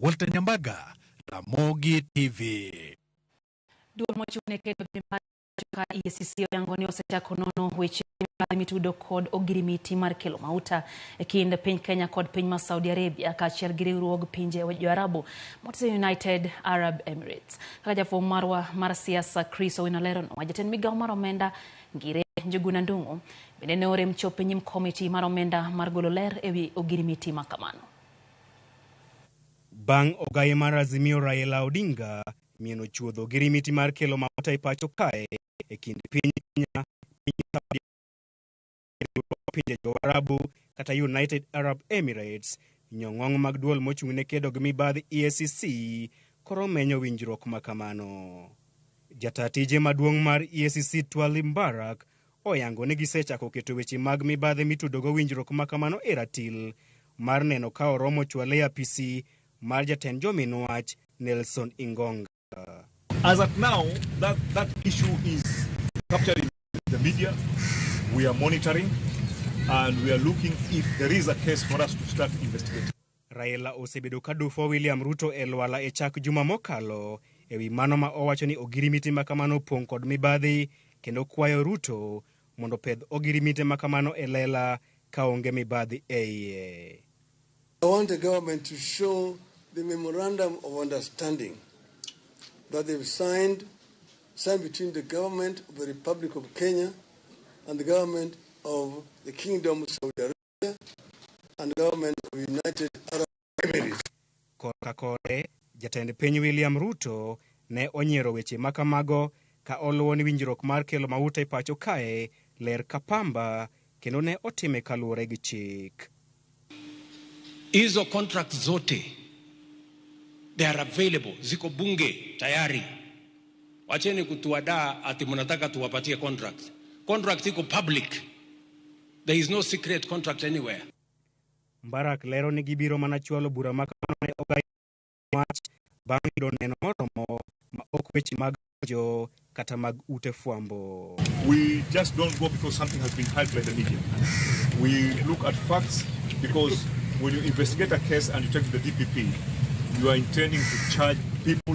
Walter Nyambaga, Ramogi TV. Duol mochung' ne kedo gi ka EACC oyango ni osechako nono weche mitudo kod ogirimiti mar kelo mauta e kind piny Kenya kod piny ma Saudi Arabia kaachiel gi riwruog pinje jo-Arabu moting'o United Arab Emirates. Kaka jafwambo marwa mar siasa Chris Owinolero no, jatend migawo mar omenda Ngire Njuguna Ndung'u bende ne orem chopo nyim komiti mar omenda mar golo ler ewi ogirimiti ma kamano. Bang' ogaye mar Azimio Raila Odinga mieno chuodho ogirimiti mar kelo mauta e pacho kae e kind piny Kenya, pinje jo-Arabu kata United Arab Emirates, nyong'ong' mag duol mochung' ne kedo gi mibadhi EACC koro menyo winjruok ma kamano. Jatatije maduong' mar EACC Twali Mbarak oyango ni gisechako keto weche mag mibadhi mitudogo winjruok ma kamano e ratil mar neno ka oromo chwale e apisi mar jatend jomin wach Nelson Ingonga. As at now, that issue is captured in the media. We are monitoring and we are looking if there is a case for us to start investigating. Raila osebedo kadufo William Ruto e lwala e chak juma mokalo ewi mano ma owacho ni ogirimiti makamano pong' kod mibadhi kendo kwayo Ruto mondo pedh ogirimiti makamano e lela ka onge mibadhi e iye. I want the government to show the memorandum of understanding that they've signed between the government of the Republic of Kenya and the government of the Kingdom of Saudi Arabia and the government of United Arab Emirates. Kore, jatend piny William Ruto ne onyiero weche makamago ka oluwo ni winjruok mar kelo mauta e pacho kae ler kapamba kendo ne otime kaluwore gi chik. Hizo contract zote they are available, ziko bunge tayari. Wacheni kutuadaa ati mnataka tuwapatie contract. Contract iko public. There is no secret contract anywhere. Mbarak lero ni gibiro mana chwalo bura makamano ne ogaye mach bang' yudo neno moromo ma ok weche mag jo kata mag ute fwambo. We just don't go because something has been hyped by the media. We look at facts because when you investigate a case and you take to the DPP, you are intending to charge people.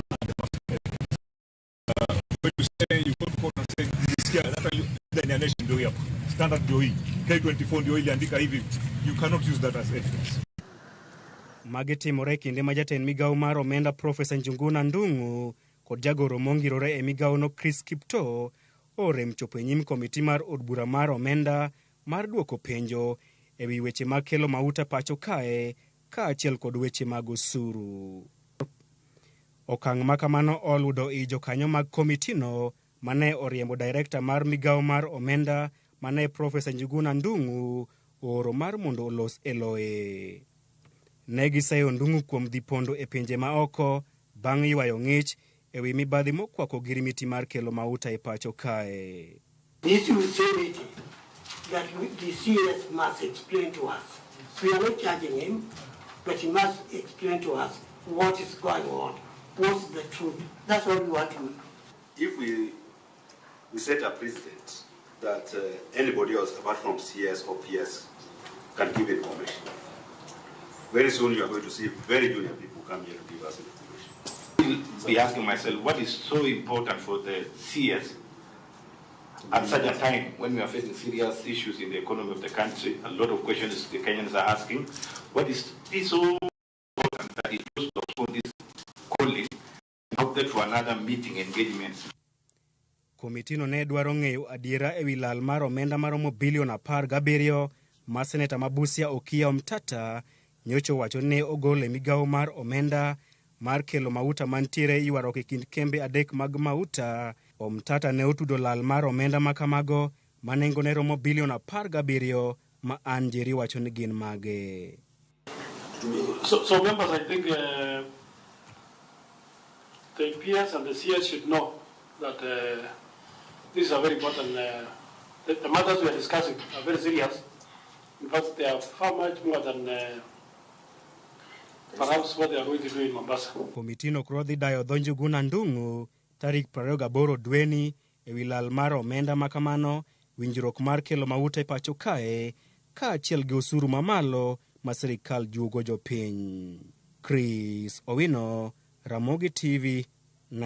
When you say you go to court and say this here, that you the nation do here. Standard DOE, K24 DOE iliandika hivi, you cannot use that as evidence. Mage timore kinde ma jatend migawo mar omenda Profesa Njuguna Ndung'u kod jagoro mongirore e migawo no Chris Kipto orem chopo nyim komiti mar od bura mar omenda mar duoko penjo ewi weche mag kelo mauta pacho kae kaachiel kod weche mag osuru. Okang' makamano oludo i jokanyo mag komitino mane oriembo director mar migawo mar omenda mane Profesa Njuguna Ndung'u oro mar mondo olos eloe. Ne giseyo Ndung'u kuom dhi pondo e pinje maoko bang' ywayo ng'ich ewi mibadhi mokwako ogirimiti mar kelo mauta e pacho kae. This will say that the CS must explain to us. We are not charging him, but he must explain to us what is going on, what's the truth. That's what we want to know. If we set a precedent that anybody else apart from CS or PS can give information, very soon you are going to see very junior people come here to give us information. I'll be asking myself, what is so important for the CS at such a time when we are facing serious issues in the economy of the country? A lot of questions the Kenyans are asking. What is this so important that it goes to postpone this calling and opted for another meeting engagement? Komitino ne dwaro ng'eyo adiera ewi lal mar omenda maromo bilion 17 ma seneta Mabusia Okiya Omtata nyocho wacho ne ogole migawo mar omenda mar kelo mauta mantiere ywaruok e kind kembe adek mag mauta. Omtata ne otudo lal mar omenda makamago manengone romo bilion 17 ma Anjeri wacho ni gin mage. So members, I think the PS and the CS should know that this is a very important, the matters we are discussing are very serious. In fact, they are far much more than perhaps what they are going to do in Mombasa. Komitino koro dhi dayo dho Njuguna Ndung'u tarik 28 dweni ewi lal mar omenda makamano, winjruok mar kelo mauta e pacho kae kaachiel gi osuru mamalo ma sirikal juogo jopiny. Chris Owino, Ramogi TV,